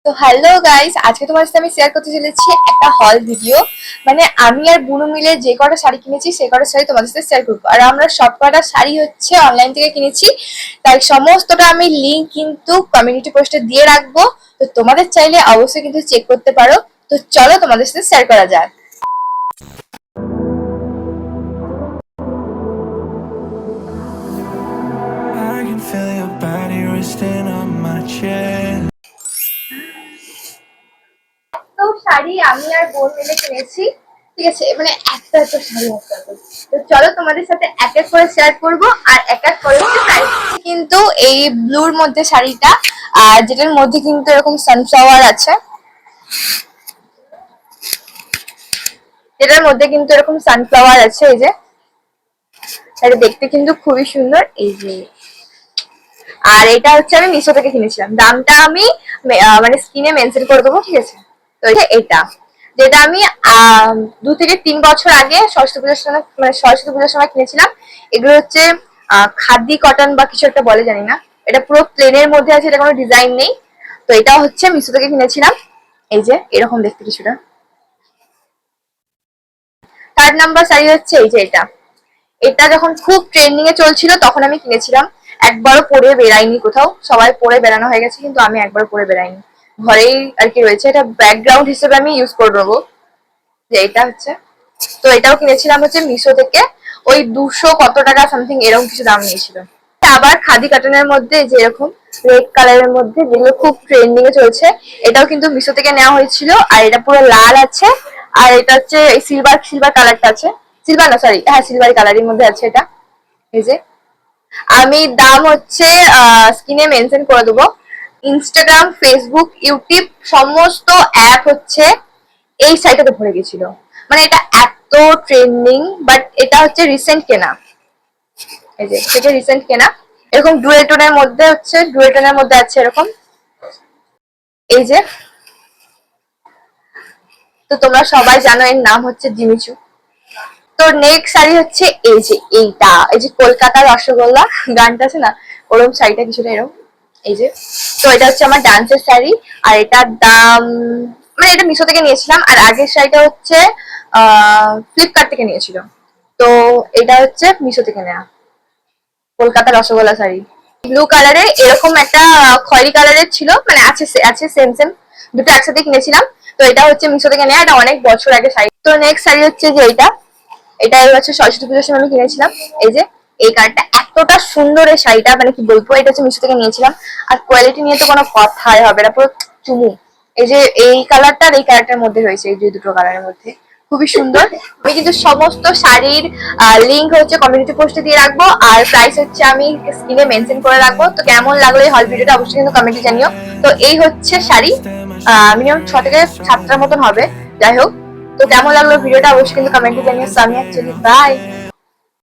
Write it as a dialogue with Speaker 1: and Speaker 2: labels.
Speaker 1: তো hello guys, আজকে তোমার সাথে আমি শেয়ার করতে চলেছি একটা হল ভিডিও। মানে আমি আর বুনু মিলে যে কটা শাড়ি কিনেছি সে কটা শাড়ি তোমাদের সাথে শেয়ার করবো। আর আমরা সব কটা শাড়ি হচ্ছে অনলাইন থেকে কিনেছি, তাই সমস্তটা আমি লিঙ্ক কিন্তু কমিউনিটি পোস্টে দিয়ে রাখবো। তো তোমাদের চাইলে অবশ্যই কিন্তু চেক করতে পারো। তো চলো তোমাদের সাথে শেয়ার করা যাক।
Speaker 2: I can feel your body resting on my chest.
Speaker 1: তো শাড়ি আমি আর বোন মিলে কিনেছি, ঠিক আছে? মানে একটা একটা শাড়ি একটা একটা। তো চলো তোমাদের সাথে এক এক করে শেয়ার করব আর এক এক করে প্রাইস। কিন্তু এই ব্লুর মধ্যে শাড়িটা, আর যেটার মধ্যে কিন্তু এরকম সানফ্লাওয়ার আছে, যেটার মধ্যে কিন্তু এরকম সানফ্লাওয়ার আছে। এই যে এটা দেখতে কিন্তু খুবই সুন্দর। এই যে, আর এটা হচ্ছে আমি মিশো থেকে কিনেছিলাম। দামটা আমি মানে স্ক্রিনে মেনশন করে দেবো, ঠিক আছে? তো এটা যেটা আমি 2 থেকে 3 বছর আগে সরস্বতী পুজোর সময়, মানে সরস্বতী পুজোর সময় কিনেছিলাম। এগুলো হচ্ছে খাদি কটন বা কিছু একটা বলে, জানি না। এটা পুরো প্লেনের মধ্যে আছে, এটা কোনো ডিজাইন নেই। তো এটা হচ্ছে মিশো থেকে কিনেছিলাম। এই যে এরকম দেখতে কিছুটা। থার্ড নাম্বার শাড়ি হচ্ছে এই যে এটা। এটা যখন খুব ট্রেন্ডিং এ চলছিল তখন আমি কিনেছিলাম। একবারও পরে বেরাইনি কোথাও, সবাই পরে বেড়ানো হয়ে গেছে কিন্তু আমি একবারও পরে বেরাইনি। ঘরেই আর কি রয়েছে, এটা ব্যাকগ্রাউন্ড হিসেবে আমি ইউজ করে নেবো। যে এটা হচ্ছে, তো এটাও কিনেছিলাম হচ্ছে মিশো থেকে। ওই 200 কত টাকা সামথিং এরকম কিছু দাম নিয়েছিল। আবার খাদি কটনের মধ্যে যে এরকম রেড কালারের মধ্যে যেগুলো খুব ট্রেন্ডিং এ চলছে, এটাও কিন্তু মিশো থেকে নেওয়া হয়েছিল। আর এটা পুরো লাল আছে, আর এটা হচ্ছে সিলভার সিলভার কালারটা আছে। সিলভার না, সরি, হ্যাঁ সিলভার কালারের মধ্যে আছে এটা। এই যে আমি দাম হচ্ছে স্ক্রিনে মেনশন করে দেবো। ইনস্টাগ্রাম, ফেসবুক, ইউটিউব সমস্ত অ্যাপ হচ্ছে এই সাইটটাতে ভরে গেছিল। মানে এটা এত ট্রেন্ডিং, বাট এটা হচ্ছে রিসেন্ট কেনা। এই যে এটা রিসেন্ট কেনা। এরকম ডুয়েটনের মধ্যে হচ্ছে, ডুয়েটনের মধ্যে আছে এরকম। এই যে, তো তোমরা সবাই জানো এর নাম হচ্ছে জিমিচু। তো নেক্সট শাড়ি হচ্ছে এই যে এইটা, এই যে কলকাতার রসগোল্লা গানটা আছে না, ওরকম শাড়িটা কিছুটা এরকম। এই যে, তো এটা হচ্ছে আমার ডান্সের শাড়ি। আর এটার দাম, মানে এটা মিশো থেকে নিয়েছিলাম। আর আগের শাড়িটা হচ্ছে ফ্লিপকার্ট থেকে নিয়েছিল। তো এটা হচ্ছে মিশো থেকে নেওয়া কলকাতা রসগোল্লা শাড়ি। ব্লু কালারে এরকম একটা খয়েরি কালারের ছিল, মানে আছে আছে সেম সেম, দুটো একসাথে কিনেছিলাম। তো এটা হচ্ছে মিশো থেকে নেওয়া, এটা অনেক বছর আগে শাড়ি। তো নেক্সট শাড়ি হচ্ছে যে এইটা। এটা এই হচ্ছে সরস্বতী পুজোর সময় আমি কিনেছিলাম। এই যে এই কালারটা এতটা সুন্দর, এই শাড়িটা মানে কি বলবো। এটা হচ্ছে মিশো থেকে নিয়েছিলাম। আর কোয়ালিটি নিয়ে তো কোনো কথাই হবে না, পুরো চুমু। এই যে এই কালারটা আর এই কালারটার মধ্যে হয়েছে, এই যে দুটো কালারের মধ্যে খুবই সুন্দর। আমি কিন্তু সমস্ত শাড়ির লিঙ্ক হচ্ছে কমিউনিটি পোস্টে দিয়ে রাখবো, আর প্রাইস হচ্ছে আমি স্ক্রিনে মেনশন করে রাখবো। তো কেমন লাগলো এই হল ভিডিওটা অবশ্যই কিন্তু কমেন্টে জানিও। তো এই হচ্ছে শাড়ি, মিনিমাম 6 থেকে 7টার মতন হবে। যাই হোক, তো কেমন লাগলো ভিডিওটা অবশ্যই কিন্তু কমেন্টে জানিও। সামিয়া, চলি বাই।